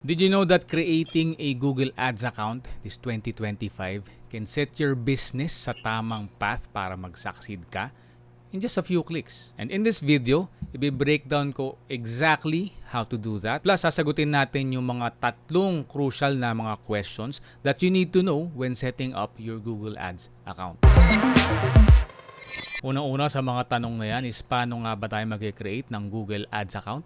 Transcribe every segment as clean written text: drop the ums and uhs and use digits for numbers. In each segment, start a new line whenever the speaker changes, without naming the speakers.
Did you know that creating a Google Ads account this 2025 can set your business sa tamang path para mag-succeed ka in just a few clicks? And in this video, i-breakdown ko exactly how to do that. Plus, sasagutin natin yung mga tatlong crucial na mga questions that you need to know when setting up your Google Ads account. Unang-una sa mga tanong na yan is paano nga ba tayo mag-create ng Google Ads account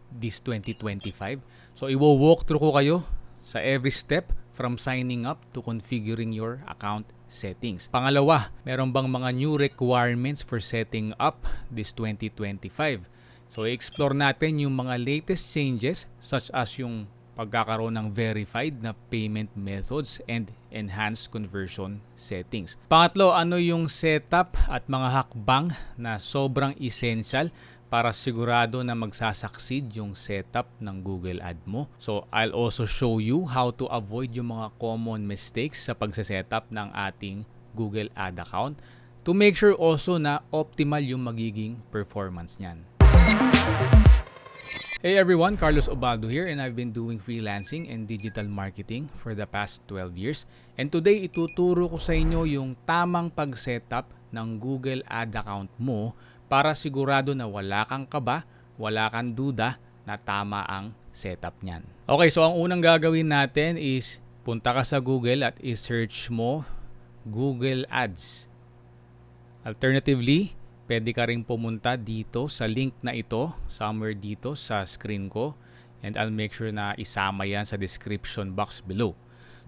this 2025? So, i-walk through ko kayo sa every step from signing up to configuring your account settings. Pangalawa, meron bang mga new requirements for setting up this 2025? So, i-explore natin yung mga latest changes such as yung pagkakaroon ng verified na payment methods and enhanced conversion settings. Pangatlo, ano yung setup at mga hakbang na sobrang essential para sigurado na magsasucceed yung setup ng Google Ad mo. So, I'll also show you how to avoid yung mga common mistakes sa pagsasetup ng ating Google Ad account to make sure also na optimal yung magiging performance niyan. Hey everyone, Carlos Obaldo here and I've been doing freelancing and digital marketing for the past 12 years. And today, ituturo ko sa inyo yung tamang pag-setup ng Google Ad account mo para sigurado na wala kang kaba, wala kang duda na tama ang setup niyan. Okay, so ang unang gagawin natin is punta ka sa Google at i-search mo Google Ads. Alternatively, pwede ka rin pumunta dito sa link na ito, somewhere dito sa screen ko, and I'll make sure na isama yan sa description box below.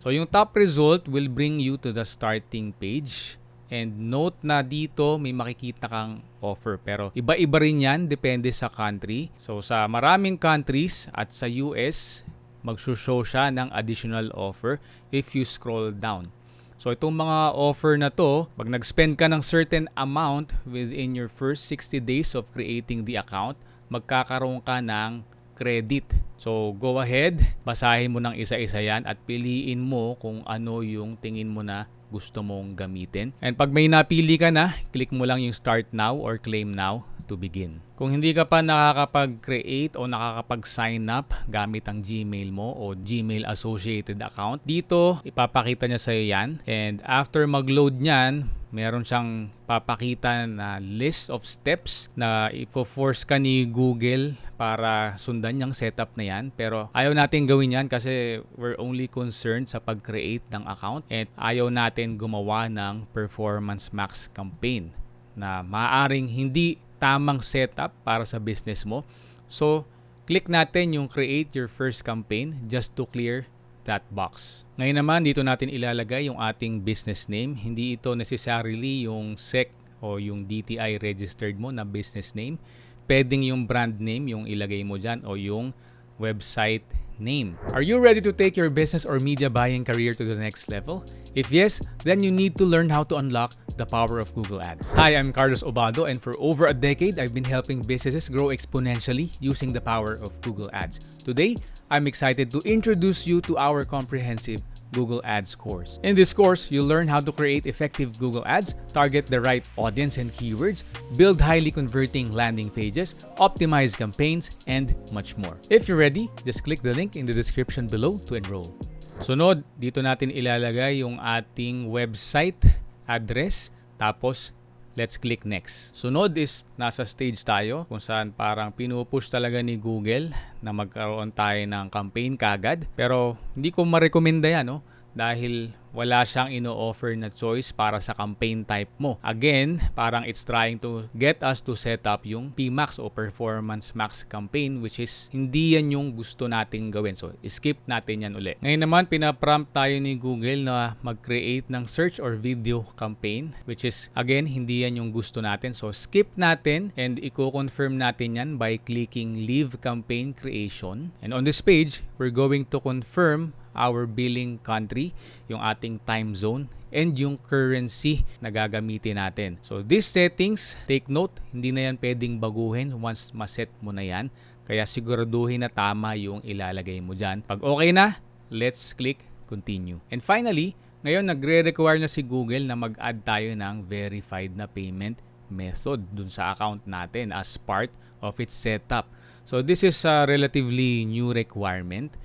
So yung top result will bring you to the starting page. And note na dito may makikita kang offer. Pero iba-iba rin yan, depende sa country. So sa maraming countries at sa US, mag-show siya ng additional offer if you scroll down. So itong mga offer na to, pag nag-spend ka ng certain amount within your first 60 days of creating the account, magkakaroon ka ng credit. So go ahead, basahin mo ng isa-isa yan at piliin mo kung ano yung tingin mo na gusto mong gamitin. And pag may napili ka na, click mo lang yung start now or claim now to begin. Kung hindi ka pa nakakapag-create o nakakapag-sign up gamit ang Gmail mo o Gmail associated account, dito ipapakita niya sa'yo yan. And after mag-load niyan, meron siyang papakita na list of steps na ifo-force ka ni Google para sundan yung setup na yan. Pero ayaw natin gawin yan kasi we're only concerned sa pag-create ng account and ayaw natin gumawa ng Performance Max campaign na maaaring hindi tamang setup para sa business mo. So, click natin yung create your first campaign just to clear that box. Ngayon naman, dito natin ilalagay yung ating business name. Hindi ito necessarily yung SEC o yung DTI registered mo na business name. Pwedeng yung brand name yung ilagay mo dyan o yung website name. Are you ready to take your business or media buying career to the next level? If yes, then you need to learn how to unlock the power of Google Ads. Hi, I'm Carlos Obaldo and for over a decade, I've been helping businesses grow exponentially using the power of Google Ads. Today, I'm excited to introduce you to our comprehensive Google Ads course. In this course, you'll learn how to create effective Google Ads, target the right audience and keywords, build highly converting landing pages, optimize campaigns, and much more. If you're ready, just click the link in the description below to enroll. Sunod, dito natin ilalagay yung ating website address, tapos let's click next. Sunod is nasa stage tayo kung saan parang pinupush talaga ni Google na magkaroon tayo ng campaign kagad. Pero hindi ko ma-recommenda yan, no? Dahil wala siyang ino-offer na choice para sa campaign type mo. Again, parang it's trying to get us to set up yung PMax o Performance Max campaign which is hindi yan yung gusto nating gawin. So, skip natin yan uli. Ngayon naman, pinaprompt tayo ni Google na mag-create ng search or video campaign which is, again, hindi yan yung gusto natin. So, skip natin and i-confirm natin yan by clicking Leave Campaign Creation. And on this page, we're going to confirm our billing country, yung ating time zone, and yung currency na gagamitin natin. So, these settings, take note, hindi na yan pwedeng baguhin once maset mo na yan. Kaya siguraduhin na tama yung ilalagay mo dyan. Pag okay na, let's click continue. And finally, ngayon nagre-require na si Google na mag-add tayo ng verified na payment method dun sa account natin as part of its setup. So, this is a relatively new requirement.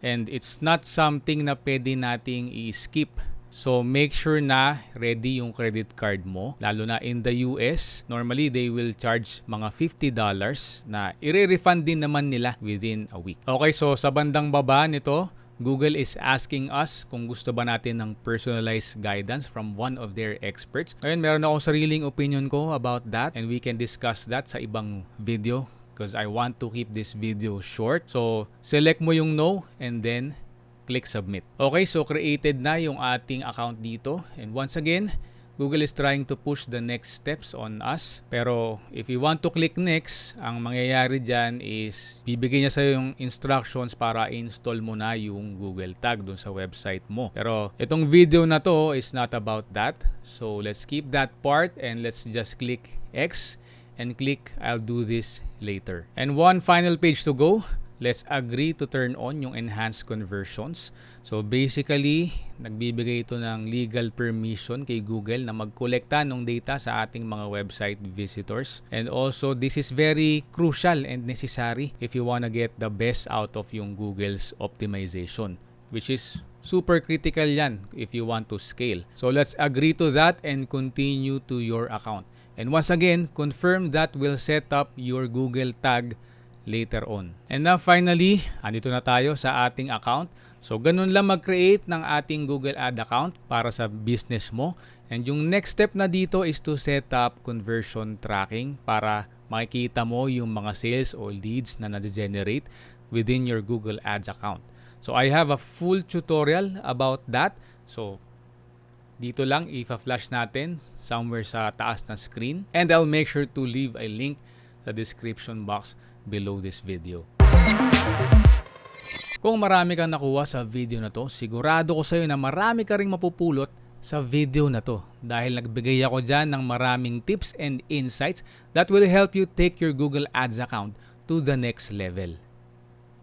and it's not something na pwede nating i-skip. So make sure na ready yung credit card mo. Lalo na in the US, normally they will charge mga $50 na i-refund din naman nila within a week. Okay, so sa bandang baba nito, Google is asking us kung gusto ba natin ng personalized guidance from one of their experts. Ngayon, meron akong sariling opinion ko about that, and we can discuss that sa ibang video because I want to keep this video short. So select mo yung no and then click submit. Okay, so created na yung ating account dito. And once again, Google is trying to push the next steps on us. Pero if you want to click next, ang mangyayari dyan is bibigay niya sa'yo yung instructions para install mo na yung Google Tag dun sa website mo. Pero itong video na to is not about that. So let's skip that part and let's just click X and click I'll do this later. And one final page to go. Let's agree to turn on yung enhanced conversions. So basically, nagbibigay ito ng legal permission kay Google na magkolekta ng data sa ating mga website visitors. And also, this is very crucial and necessary if you wanna get the best out of yung Google's optimization, which is super critical yan if you want to scale. So let's agree to that and continue to your account. And once again, confirm that we'll set up your Google Tag later on. And now finally, andito na tayo sa ating account. So ganun lang mag-create ng ating Google Ad account para sa business mo. And yung next step na dito is to set up conversion tracking para makikita mo yung mga sales o leads na na-generate within your Google Ads account. So I have a full tutorial about that. So dito lang i-flash natin somewhere sa taas ng screen. And I'll make sure to leave a link sa description box below this video. Kung marami kang nakuha sa video na to, sigurado ko sa'yo na marami ka ring mapupulot sa video na to dahil nagbigay ako dyan ng maraming tips and insights that will help you take your Google Ads account to the next level.